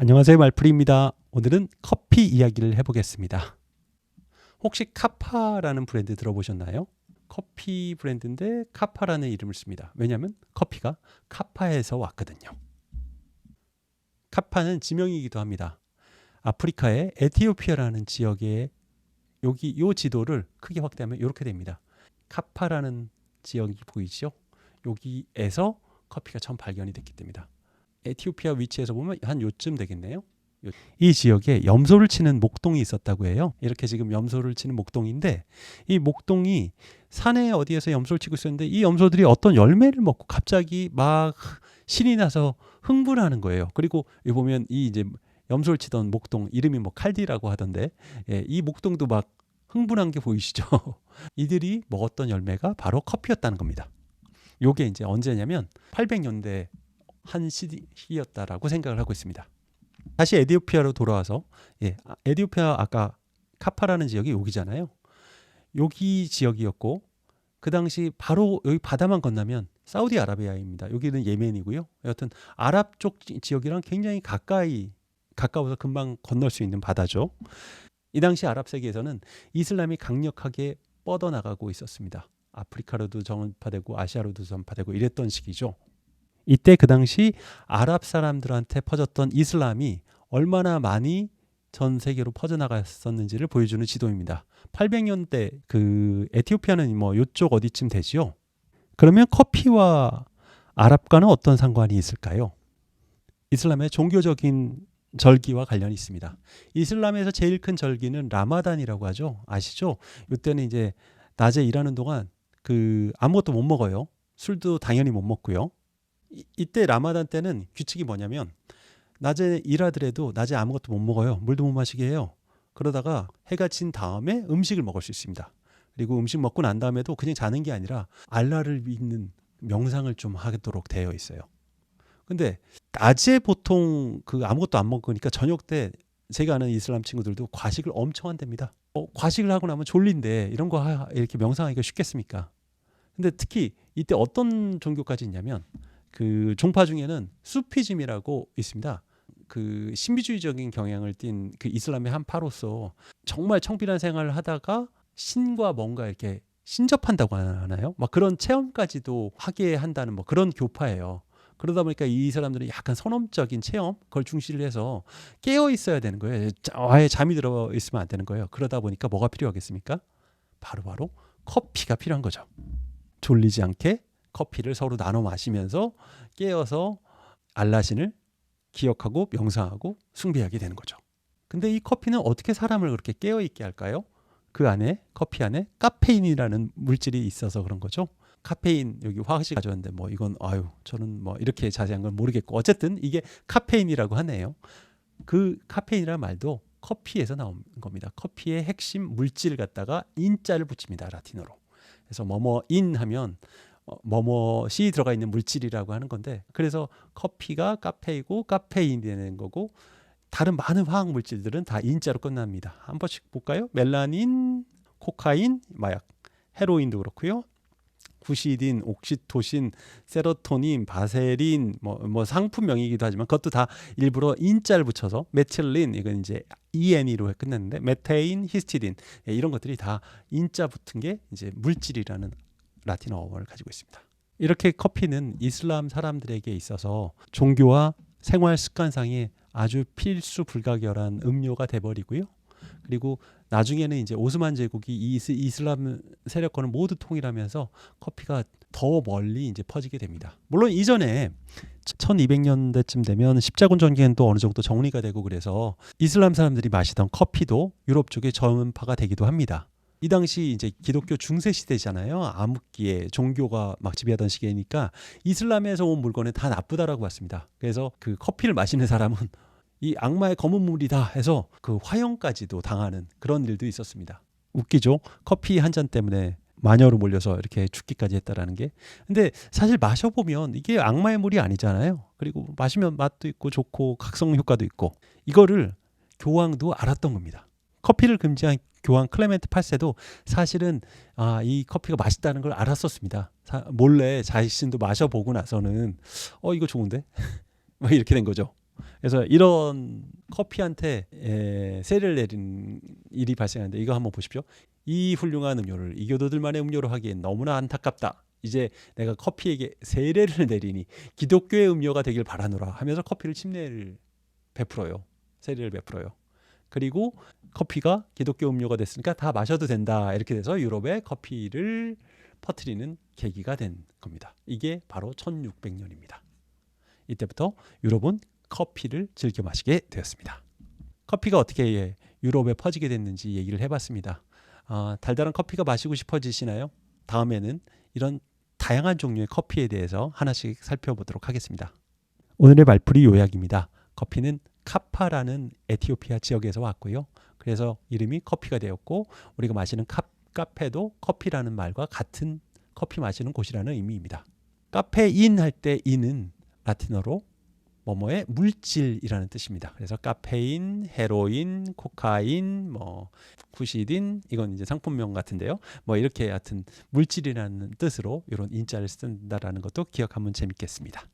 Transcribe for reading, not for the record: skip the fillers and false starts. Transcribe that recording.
안녕하세요, 말풀이입니다. 오늘은 커피 이야기를 해보겠습니다. 혹시 카파라는 브랜드 들어보셨나요? 커피 브랜드인데 카파라는 이름을 씁니다. 왜냐하면 커피가 카파에서 왔거든요. 카파는 지명이기도 합니다. 아프리카의 에티오피아라는 지역에 여기 요 지도를 크게 확대하면 이렇게 됩니다. 카파라는 지역이 보이죠? 여기에서 커피가 처음 발견이 됐기 때문이다. 에티오피아 위치에서 보면 한 요쯤 되겠네요. 이 지역에 염소를 치는 목동이 있었다고 해요. 이렇게 지금 염소를 치는 목동인데, 이 목동이 산에 어디에서 염소를 치고 있었는데 이 염소들이 어떤 열매를 먹고 갑자기 막 신이 나서 흥분하는 거예요. 그리고 여기 보면 이 이제 염소를 치던 목동 이름이 뭐 칼디라고 하던데, 이 목동도 막 흥분한 게 보이시죠? 이들이 먹었던 열매가 바로 커피였다는 겁니다. 요게 이제 언제냐면 800년대 한 시기였다라고 생각을 하고 있습니다. 다시 에티오피아로 돌아와서, 에티오피아 아까 카파라는 지역이 여기잖아요. 여기 지역이었고, 그 당시 바로 여기 바다만 건너면 사우디아라비아입니다. 여기는 예멘이고요. 여하튼 아랍 쪽 지역이랑 굉장히 가까워서 금방 건널 수 있는 바다죠. 이 당시 아랍 세계에서는 이슬람이 강력하게 뻗어나가고 있었습니다. 아프리카로도 전파되고 아시아로도 전파되고 이랬던 시기죠. 이때 그 당시 아랍 사람들한테 퍼졌던 이슬람이 얼마나 많이 전 세계로 퍼져나갔었는지를 보여주는 지도입니다. 800년대 그 에티오피아는 뭐 이쪽 어디쯤 되지요? 그러면 커피와 아랍과는 어떤 상관이 있을까요? 이슬람의 종교적인 절기와 관련이 있습니다. 이슬람에서 제일 큰 절기는 라마단이라고 하죠. 아시죠? 이때는 이제 낮에 일하는 동안 아무것도 못 먹어요. 술도 당연히 못 먹고요. 이때 라마단 때는 규칙이 뭐냐면 낮에 일하더라도 낮에 아무것도 못 먹어요. 물도 못 마시게 해요. 그러다가 해가 진 다음에 음식을 먹을 수 있습니다. 그리고 음식 먹고 난 다음에도 그냥 자는 게 아니라 알라를 믿는 명상을 좀 하도록 되어 있어요. 근데 낮에 보통 아무것도 안 먹으니까 저녁 때 제가 아는 이슬람 친구들도 과식을 엄청 한답니다. 과식을 하고 나면 졸린데 이런 거 이렇게 명상하기가 쉽겠습니까? 근데 특히 이때 어떤 종교까지 있냐면 그 종파 중에는 수피즘이라고 있습니다. 그 신비주의적인 경향을 띤 그 이슬람의 한 파로서 정말 청빈한 생활을 하다가 신과 뭔가 이렇게 신접한다고 하나요? 막 그런 체험까지도 하게 한다는 뭐 그런 교파예요. 그러다 보니까 이 사람들은 약간 선험적인 체험 그걸 중시를 해서 깨어 있어야 되는 거예요. 아예 잠이 들어 있으면 안 되는 거예요. 그러다 보니까 뭐가 필요하겠습니까? 바로 커피가 필요한 거죠. 졸리지 않게 커피를 서로 나눠 마시면서 깨어서 알라신을 기억하고 명상하고 숭배하게 되는 거죠. 근데 이 커피는 어떻게 사람을 그렇게 깨어 있게 할까요? 그 안에 커피 안에 카페인이라는 물질이 있어서 그런 거죠. 카페인 여기 화학식 가져왔는데 뭐 이건 저는 뭐 이렇게 자세한 건 모르겠고 어쨌든 이게 카페인이라고 하네요. 그 카페인이라는 말도 커피에서 나온 겁니다. 커피의 핵심 물질 갖다가 인자를 붙입니다. 라틴어로. 그래서 뭐뭐인 하면 뭐뭐시 들어가 있는 물질이라고 하는 건데, 그래서 커피가 카페이고 카페인이 되는 거고 다른 많은 화학 물질들은 다 인자로 끝납니다. 한 번씩 볼까요? 멜라닌, 코카인, 마약, 헤로인도 그렇고요. 구시딘, 옥시토신, 세로토닌, 바세린, 뭐 상품명이기도 하지만 그것도 다 일부러 인자를 붙여서 메틸린, 이건 이제 ENE로 끝났는데 메테인, 히스티딘, 이런 것들이 다 인자 붙은 게 이제 물질이라는 라틴어를 가지고 있습니다. 이렇게 커피는 이슬람 사람들에게 있어서 종교와 생활 습관상의 아주 필수 불가결한 음료가 돼버리고요. 그리고 나중에는 이제 오스만 제국이 이 이슬람 세력권을 모두 통일하면서 커피가 더 멀리 이제 퍼지게 됩니다. 물론 이전에 1200년대쯤 되면 십자군 전쟁은 또 어느 정도 정리가 되고 그래서 이슬람 사람들이 마시던 커피도 유럽 쪽에 전파가 되기도 합니다. 이 당시 이제 기독교 중세 시대잖아요. 암흑기에 종교가 막 지배하던 시기니까 이슬람에서 온 물건은 다 나쁘다라고 봤습니다. 그래서 그 커피를 마시는 사람은 이 악마의 검은 물이다 해서 그 화형까지도 당하는 그런 일도 있었습니다. 웃기죠? 커피 한 잔 때문에 마녀로 몰려서 이렇게 죽기까지 했다라는 게. 근데 사실 마셔보면 이게 악마의 물이 아니잖아요. 그리고 마시면 맛도 있고 좋고 각성 효과도 있고, 이거를 교황도 알았던 겁니다. 커피를 금지한 교황 클레멘트 8세도 사실은 이 커피가 맛있다는 걸 알았었습니다. 몰래 자신도 마셔보고 나서는 이거 좋은데? 막 이렇게 된 거죠. 그래서 이런 커피한테 세를 내린 일이 발생하는데 이거 한번 보십시오. 이 훌륭한 음료를 이교도들만의 음료로 하기엔 너무나 안타깝다. 이제 내가 커피에게 세례를 내리니 기독교의 음료가 되길 바라노라 하면서 커피를 침례를 베풀어요. 세례를 베풀어요. 그리고 커피가 기독교 음료가 됐으니까 다 마셔도 된다. 이렇게 돼서 유럽에 커피를 퍼뜨리는 계기가 된 겁니다. 이게 바로 1600년입니다. 이때부터 유럽은 커피를 즐겨 마시게 되었습니다. 커피가 어떻게 유럽에 퍼지게 됐는지 얘기를 해봤습니다. 달달한 커피가 마시고 싶어지시나요? 다음에는 이런 다양한 종류의 커피에 대해서 하나씩 살펴보도록 하겠습니다. 오늘의 말풀이 요약입니다. 커피는 카파라는 에티오피아 지역에서 왔고요. 그래서 이름이 커피가 되었고 우리가 마시는 카페도 커피라는 말과 같은 커피 마시는 곳이라는 의미입니다. 카페인 할 때 인은 라틴어로 뭐뭐의 물질이라는 뜻입니다. 그래서 카페인, 헤로인, 코카인, 쿠시딘 이건 이제 상품명 같은데요. 이렇게 하여튼 물질이라는 뜻으로 이런 인자를 쓴다라는 것도 기억하면 재밌겠습니다.